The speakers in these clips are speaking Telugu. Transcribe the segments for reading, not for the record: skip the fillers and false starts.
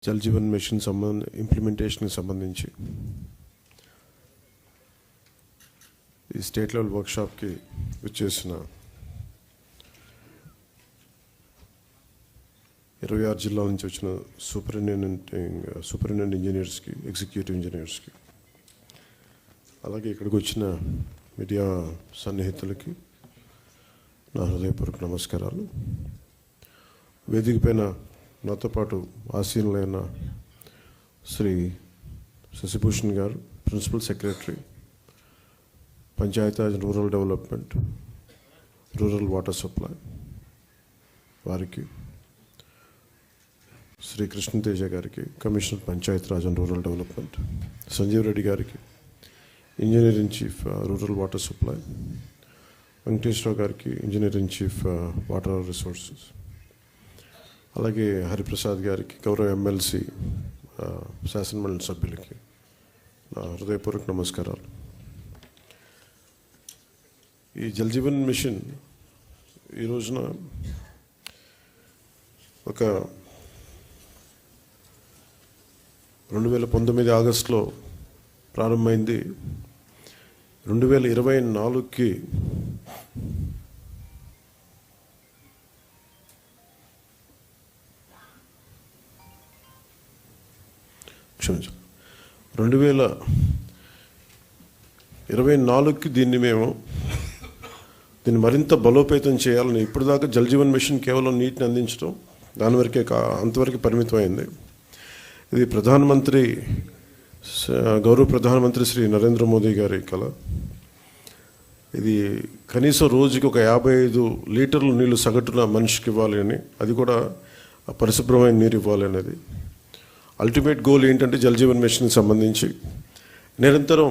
జల్ జీవన్ మిషన్ ఇంప్లిమెంటేషన్కి సంబంధించి ఈ స్టేట్ లెవెల్ వర్క్షాప్కి వచ్చేసిన 26 జిల్లాల నుంచి వచ్చిన సూపరింటెండెంట్ ఇంజనీర్స్కి, ఎగ్జిక్యూటివ్ ఇంజనీర్స్కి, అలాగే ఇక్కడికి వచ్చిన మీడియా సన్నిహితులకి నా హృదయపూర్వక నమస్కారాలు. వేదిక పైన నాతో పాటు ఆసీనులైన శ్రీ శశిభూషణ్ గారు, principal secretary, Panchayati Raj rural development, rural water supply వారికి, శ్రీ కృష్ణతేజ గారికి, commissioner Panchayati Raj and rural development, Sanjeev Reddy గారికి, engineer in chief rural water supply, Venkateswara గారికి, engineer in chief water resources, అలాగే హరిప్రసాద్ గారికి, గౌరవ ఎమ్మెల్సీ, శాసనమండలి సభ్యులకి నా హృదయపూర్వక నమస్కారాలు. ఈ జల్ జీవన్ మిషన్ ఈ రోజున ఒక 2019 ఆగస్టులో ప్రారంభమైంది. 2024కి క్షమించాలి 2024కి దీన్ని మరింత బలోపేతం చేయాలని. ఇప్పటిదాకా జల్ జీవన్ మిషన్ కేవలం నీటిని అందించడం, దాని వరకే అంతవరకు పరిమితమైంది. ఇది గౌరవ ప్రధానమంత్రి శ్రీ నరేంద్ర మోదీ గారి కళ. ఇది కనీసం రోజుకి ఒక 55 లీటర్ల నీళ్లు సగటున మనిషికి ఇవ్వాలి అని, అది కూడా పరిశుభ్రమైన నీరు ఇవ్వాలి అనేది అల్టిమేట్ గోల్. ఏంటంటే జల్ జీవన్ మిషన్కి సంబంధించి నిరంతరం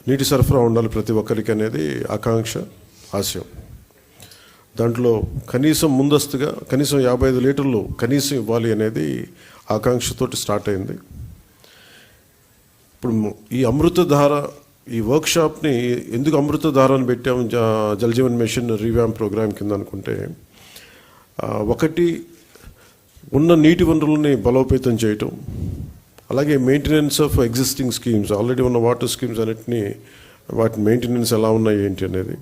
నీటి సరఫరా ఉండాలి ప్రతి ఒక్కరికి అనేది ఆకాంక్ష, ఆశయం. దాంట్లో కనీసం ముందస్తుగా కనీసం 55 లీటర్లు కనీసం ఇవ్వాలి అనేది ఆకాంక్షతోటి స్టార్ట్ అయింది. ఇప్పుడు ఈ అమృతధార, ఈ వర్క్షాప్ని ఎందుకు అమృతధార అని పెట్టాము Jal Jeevan mission revamp programme కింద అనుకుంటే, ఒకటి ఉన్న నీటి వనరులని బలోపేతం చేయటం, అలాగే maintenance of existing schemes, already ఉన్న వాటర్ స్కీమ్స్ అన్నిటినీ వాటి మెయింటెనెన్స్ ఎలా ఉన్నాయి ఏంటి అనేది,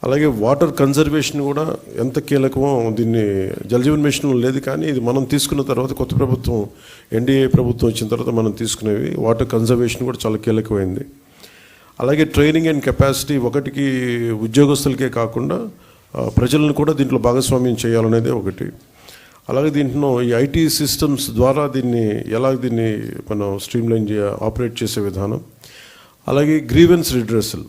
అలాగే వాటర్ కన్జర్వేషన్ కూడా ఎంత కీలకమో. దీన్ని జల్ జీవన్ మిషన్లో లేదు, కానీ ఇది మనం తీసుకున్న తర్వాత, కొత్త ప్రభుత్వం ఎన్డీఏ ప్రభుత్వం వచ్చిన తర్వాత మనం తీసుకునేవి వాటర్ కన్జర్వేషన్ కూడా చాలా కీలకమైంది. అలాగే ట్రైనింగ్ అండ్ కెపాసిటీ, ఒకటికి ఉద్యోగస్తులకే కాకుండా ప్రజలను కూడా దీంట్లో భాగస్వామ్యం చేయాలనేది ఒకటి. అలాగే దీంట్లో ఈ ఐటీ సిస్టమ్స్ ద్వారా దీన్ని మనం స్ట్రీమ్లైన్ ఆపరేట్ చేసే విధానం, అలాగే గ్రీవెన్స్ రిడ్రెసల్,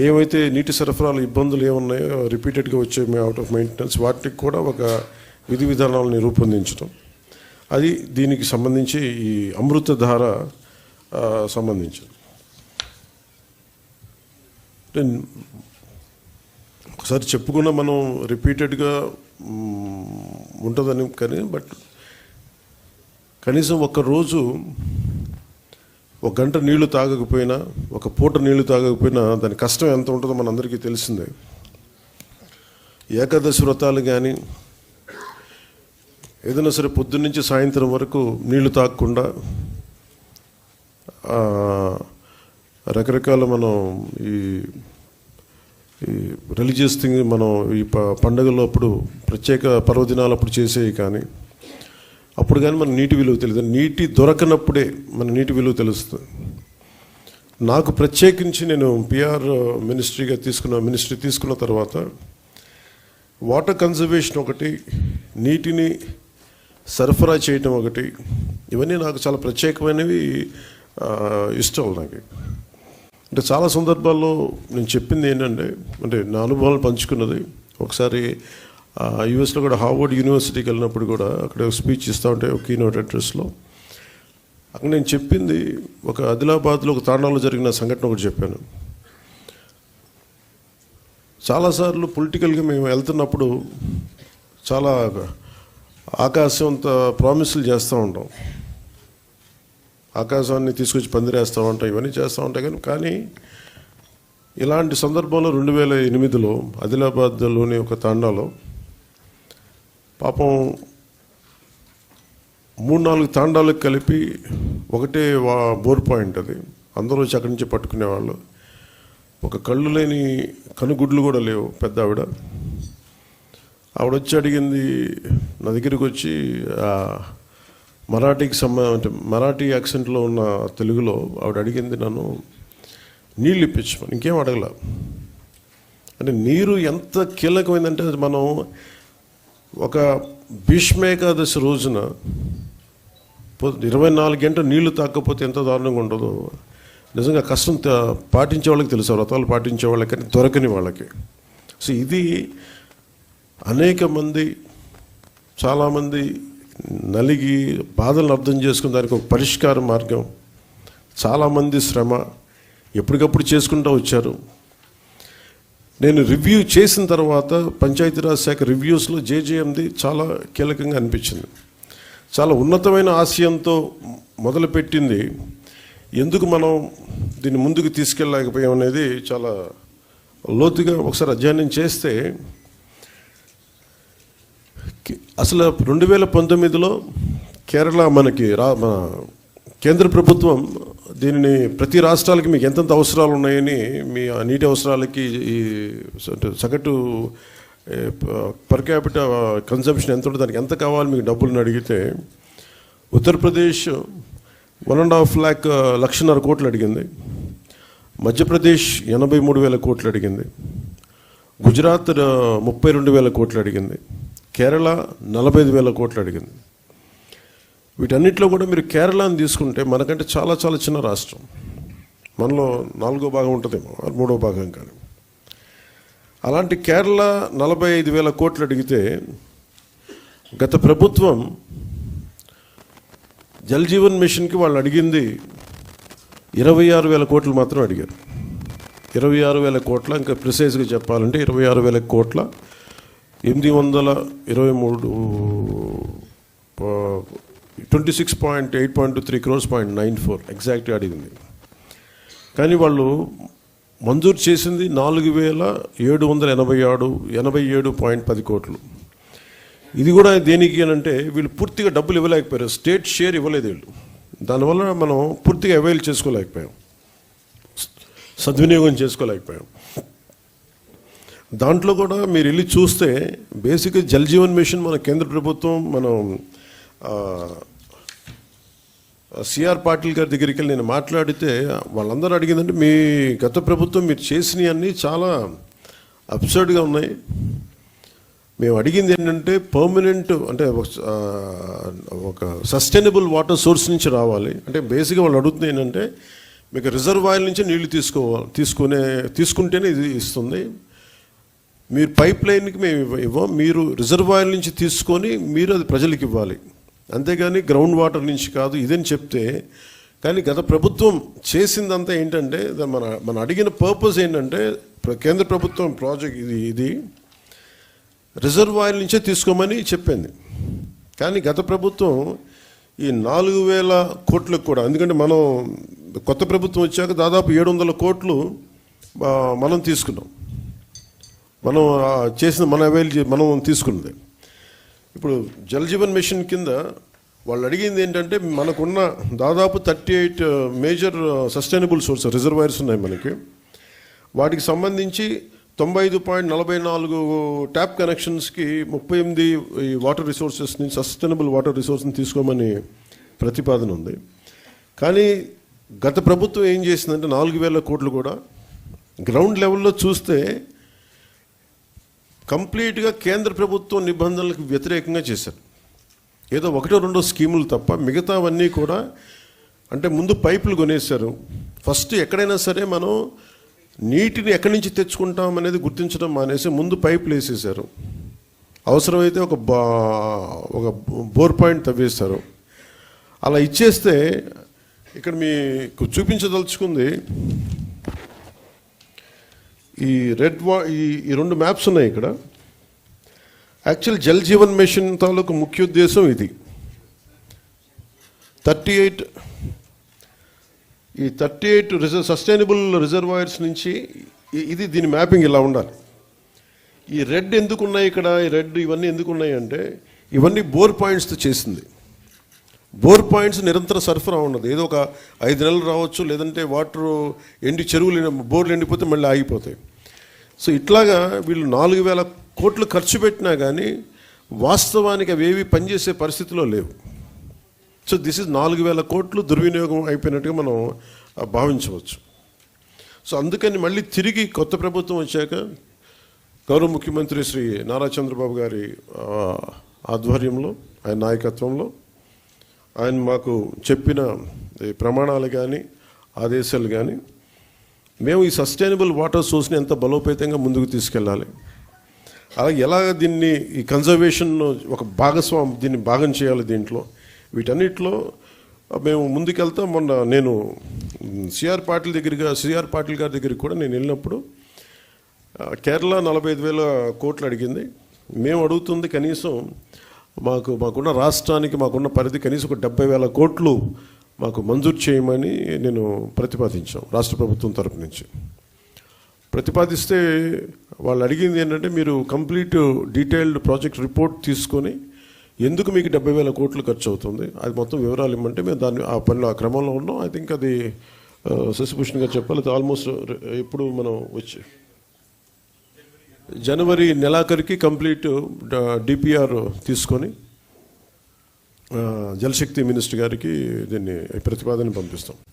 ఏమైతే నీటి సరఫరాలు ఇబ్బందులు ఏమున్నాయో రిపీటెడ్గా వచ్చే అవుట్ ఆఫ్ మెయింటెనెన్స్, వాటికి కూడా ఒక విధి విధానాలని రూపొందించడం, అది దీనికి సంబంధించి ఈ అమృతధార సంబంధించింది. ఒకసారి చెప్పుకున్నా మనం రిపీటెడ్గా ఉంటుందని, కానీ కనీసం ఒక్కరోజు 1 గంట నీళ్లు తాగకపోయినా, 1 పూట నీళ్లు తాగకపోయినా దాని కష్టం ఎంత ఉంటుందో మనందరికీ తెలిసిందే. ఏకాదశి వ్రతాలు కానీ ఏదైనా సరే పొద్దున్నుంచి సాయంత్రం వరకు నీళ్లు తాగకుండా రకరకాల మనం ఈ రిలీజియస్ థింగ్ మనం ఈ పండుగల్లో అప్పుడు ప్రత్యేక పర్వదినాలప్పుడు చేసేవి, కానీ అప్పుడు కానీ మన నీటి విలువ తెలియదు. నీటి దొరకనప్పుడే మన నీటి విలువ తెలుస్తుంది. నాకు ప్రత్యేకించి నేను పిఆర్ మినిస్ట్రీ తీసుకున్న తర్వాత వాటర్ కన్జర్వేషన్ ఒకటి, నీటిని సరఫరా చేయటం ఒకటి, ఇవన్నీ నాకు చాలా ప్రత్యేకమైనవి, ఇష్టం నాకు. అంటే చాలా సందర్భాల్లో నేను చెప్పింది ఏంటంటే, నా అనుభవాలు పంచుకున్నది. ఒకసారి యూఎస్లో కూడా హార్వర్డ్ యూనివర్సిటీకి వెళ్ళినప్పుడు కూడా అక్కడ ఒక స్పీచ్ ఇస్తూ ఉంటే, ఒక కీనోట్ అడ్రస్లో అక్కడ నేను చెప్పింది, ఒక ఆదిలాబాద్లో ఒక తాండాలో జరిగిన సంఘటన ఒకటి చెప్పాను. చాలాసార్లు పొలిటికల్గా మేము వెళ్తున్నప్పుడు చాలా ఆకాశంత ప్రామిసులు చేస్తూ ఉంటాం, ఆకాశాన్ని తీసుకొచ్చి పందిరేస్తూ ఉంటాం, ఇవన్నీ చేస్తూ ఉంటాం. కానీ ఇలాంటి సందర్భంలో 2008లో ఆదిలాబాద్లోని ఒక తాండాలో పాపం 3-4 తాండాలకు కలిపి ఒకటే బోర్ పాయింట్ అది. అందరూ వచ్చి అక్కడి నుంచి పట్టుకునేవాళ్ళు. ఒక కళ్ళు లేని కనుగుడ్లు కూడా లేవు పెద్ద ఆవిడ. ఆవిడొచ్చి అడిగింది, నా దగ్గరికి వచ్చి మరాఠీకి అంటే మరాఠీ యాక్సెంట్లో ఉన్న తెలుగులో ఆవిడ అడిగింది నన్ను నీళ్ళు ఇప్పించమని. ఇంకేం అడగల. అంటే నీరు ఎంత కీలకమైందంటే మనం ఒక భీష్మేకాదశి రోజున 24 గంటలు నీళ్లు తాకపోతే ఎంత దారుణంగా ఉండదో నిజంగా కష్టం పాటించే వాళ్ళకి తెలుసు, వ్రతాలు పాటించే వాళ్ళకి, కానీ దొరకని వాళ్ళకి. సో ఇది అనేక మంది, చాలామంది నలిగి బాధలను అర్థం చేసుకుని దానికి ఒక పరిష్కార మార్గం, చాలామంది శ్రమ ఎప్పటికప్పుడు చేసుకుంటూ వచ్చారు. నేను రివ్యూ చేసిన తర్వాత పంచాయతీరాజ్ శాఖ రివ్యూస్లో జేజేఎంది చాలా కీలకంగా అనిపించింది. చాలా ఉన్నతమైన ఆశయంతో మొదలుపెట్టింది, ఎందుకు మనం దీన్ని ముందుకు తీసుకెళ్ళలేకపోయాం అనేది చాలా లోతుగా ఒకసారి అధ్యయనం చేస్తే, అసలు 2019లో కేరళ మన కేంద్ర ప్రభుత్వం దీనిని ప్రతి రాష్ట్రాలకి మీకు ఎంతెంత అవసరాలు ఉన్నాయని, మీ నీటి అవసరాలకి ఈ సగటు పర్ క్యాపిటల్ కన్సంప్షన్ ఎంత ఉంటుంది, దానికి ఎంత కావాలి మీకు డబ్బులను అడిగితే, ఉత్తరప్రదేశ్ 1.5 లక్షన్నర కోట్లు అడిగింది, మధ్యప్రదేశ్ 83,000 కోట్లు అడిగింది, గుజరాత్ 32,000 కోట్లు అడిగింది, కేరళ 45,000 కోట్లు అడిగింది. వీటన్నిటిలో కూడా మీరు కేరళని తీసుకుంటే మనకంటే చాలా చాలా చిన్న రాష్ట్రం, మనలో 4వ భాగం ఉంటుందేమో, 3వ భాగం కానీ. అలాంటి కేరళ 45,000 కోట్లు అడిగితే గత ప్రభుత్వం జల్ జీవన్ మిషన్కి వాళ్ళు అడిగింది 26,000 కోట్లు మాత్రం అడిగారు. 26,000 కోట్ల, ఇంకా ప్రిసైజ్గా చెప్పాలంటే 26,000 కోట్ల 823 26.8.23 crores 0.94 ఎగ్జాక్ట్గా అడిగింది. కానీ వాళ్ళు మంజూరు చేసింది 4,787.10 కోట్లు. ఇది కూడా దేనికి అంటే వీళ్ళు పూర్తిగా డబ్బులు ఇవ్వలేకపోయారు, స్టేట్ షేర్ ఇవ్వలేదు వీళ్ళు. దానివల్ల మనం పూర్తిగా అవైల్ చేసుకోలేకపోయాం, సద్వినియోగం చేసుకోలేకపోయాం. దాంట్లో కూడా మీరు వెళ్ళి చూస్తే బేసిక్గా జల్ జీవన్ మిషన్ మన కేంద్ర ప్రభుత్వం, మనం సిఆర్ పాటిల్ గారి దగ్గరికి వెళ్ళి నేను మాట్లాడితే వాళ్ళందరూ అడిగిందంటే, మీ గత ప్రభుత్వం మీరు చేసినవి అన్నీ చాలా అబ్సర్డ్గా ఉన్నాయి, మేము అడిగింది ఏంటంటే పర్మనెంట్, అంటే ఒక సస్టైనబుల్ వాటర్ సోర్స్ నుంచి రావాలి. అంటే బేసిక్గా వాళ్ళు అడుగుతుంది ఏంటంటే, మీకు రిజర్వాయర్ నుంచి నీళ్లు తీసుకుంటేనే ఇది ఇస్తుంది, మీరు పైప్ లైన్కి మేము ఇవ్వం, మీరు రిజర్వాయర్ నుంచి తీసుకొని మీరు అది ప్రజలకు ఇవ్వాలి, అంతేగాని గ్రౌండ్ వాటర్ నుంచి కాదు ఇదని చెప్తే. కానీ గత ప్రభుత్వం చేసిందంతా ఏంటంటే, మన అడిగిన పర్పస్ ఏంటంటే, కేంద్ర ప్రభుత్వం ప్రాజెక్ట్ ఇది రిజర్వాయర్ నుంచే తీసుకోమని చెప్పింది. కానీ గత ప్రభుత్వం ఈ 4,000 కోట్లకు కూడా, ఎందుకంటే మనం కొత్త ప్రభుత్వం వచ్చాక దాదాపు 700 కోట్లు మనం తీసుకున్నాం, మనం చేసిన మనం తీసుకున్నది. ఇప్పుడు జల్ జీవన్ మిషన్ కింద వాళ్ళు అడిగింది ఏంటంటే, మనకున్న దాదాపు 38 మేజర్ సస్టైనబుల్ సోర్స్ రిజర్వాయర్స్ ఉన్నాయి మనకి, వాటికి సంబంధించి 95.44 ట్యాప్ కనెక్షన్స్కి 38 వాటర్ రిసోర్సెస్ నుంచి సస్టైనబుల్ వాటర్ రిసోర్స్ని తీసుకోమని ప్రతిపాదన ఉంది. కానీ గత ప్రభుత్వం ఏం చేసిందంటే 4,000 కోట్లు కూడా గ్రౌండ్ లెవెల్లో చూస్తే కంప్లీట్గా కేంద్ర ప్రభుత్వం నిబంధనలకు వ్యతిరేకంగా చేశారు. ఏదో 1-2 స్కీములు తప్ప మిగతావన్నీ కూడా, అంటే ముందు పైపులు కొనేశారు. ఫస్ట్ ఎక్కడైనా సరే మనం నీటిని ఎక్కడి నుంచి తెచ్చుకుంటాం అనేది గుర్తించడం మానేసి ముందు పైపులు వేసేసారు. అవసరమైతే ఒక బోర్ పాయింట్ తవ్వేశారు. అలా ఇచ్చేస్తే ఇక్కడ మీకు చూపించదలుచుకుంది ఈ ఈ 2 మ్యాప్స్ ఉన్నాయి ఇక్కడ. యాక్చువల్ జల్ జీవన్ మిషన్ తాలూకు ముఖ్య ఉద్దేశం ఇది. 38 సస్టైనబుల్ రిజర్వాయర్స్ నుంచి ఇది దీని మ్యాపింగ్ ఇలా ఉండాలి. ఈ రెడ్ ఎందుకు ఉన్నాయి ఇక్కడ, ఈ రెడ్ ఇవన్నీ ఎందుకు ఉన్నాయి అంటే, ఇవన్నీ బోర్ పాయింట్స్తో చేసింది. బోర్ పాయింట్స్ నిరంతర సరఫరా ఉండదు. ఏదో ఒక 5 నెలలు రావచ్చు, లేదంటే వాటర్ చెరువులు బోర్లు ఎండిపోతే మళ్ళీ ఆగిపోతాయి. సో ఇట్లాగా వీళ్ళు 4,000 కోట్లు ఖర్చు పెట్టినా కానీ వాస్తవానికి అవి ఏవి పనిచేసే పరిస్థితిలో లేవు. సో దిస్ ఇస్ 4,000 కోట్లు దుర్వినియోగం అయిపోయినట్టుగా మనం భావించవచ్చు. సో అందుకని మళ్ళీ తిరిగి కొత్త ప్రభుత్వం వచ్చాక గౌరవ ముఖ్యమంత్రి శ్రీ నారా చంద్రబాబు గారి ఆధ్వర్యంలో, ఆయన నాయకత్వంలో ఆయన మాకు చెప్పిన ప్రమాణాలు కానీ ఆదేశాలు కానీ, మేము ఈ సస్టైనబుల్ వాటర్ సోర్స్ని ఎంత బలోపేతంగా ముందుకు తీసుకెళ్ళాలి, అలాగే ఎలా దీన్ని ఈ కన్జర్వేషన్ ఒక దీన్ని భాగం చేయాలి దీంట్లో, వీటన్నిటిలో మేము ముందుకెళ్తాం. మొన్న నేను సిఆర్ పాటిల్ గారి దగ్గరికి కూడా నేను వెళ్ళినప్పుడు కేరళ 45,000 కోట్లు అడిగింది. మేము అడుగుతుంది కనీసం మాకున్న రాష్ట్రానికి మాకున్న పరిధి కనీసం ఒక 70,000 కోట్లు మాకు మంజూరు చేయమని నేను ప్రతిపాదించాం. రాష్ట్ర ప్రభుత్వం తరపు నుంచి ప్రతిపాదిస్తే వాళ్ళు అడిగింది ఏంటంటే, మీరు కంప్లీట్ డీటెయిల్డ్ ప్రాజెక్ట్ రిపోర్ట్ తీసుకొని ఎందుకు మీకు 70,000 కోట్లు ఖర్చు అవుతుంది అది మొత్తం వివరాలు ఇమ్మంటే మేము దాన్ని ఆ పనిలో ఆ క్రమంలో ఉన్నాం. ఐ థింక్ అది శశిభూషణ్ గారు చెప్పాలి, అది ఆల్మోస్ట్ ఇప్పుడు మనం వచ్చి జనవరి నెలాఖరికి కంప్లీట్ డిపిఆర్ తీసుకొని జలశక్తి మినిస్టర్ గారికి దీన్ని ప్రతిపాదన పంపిస్తాం.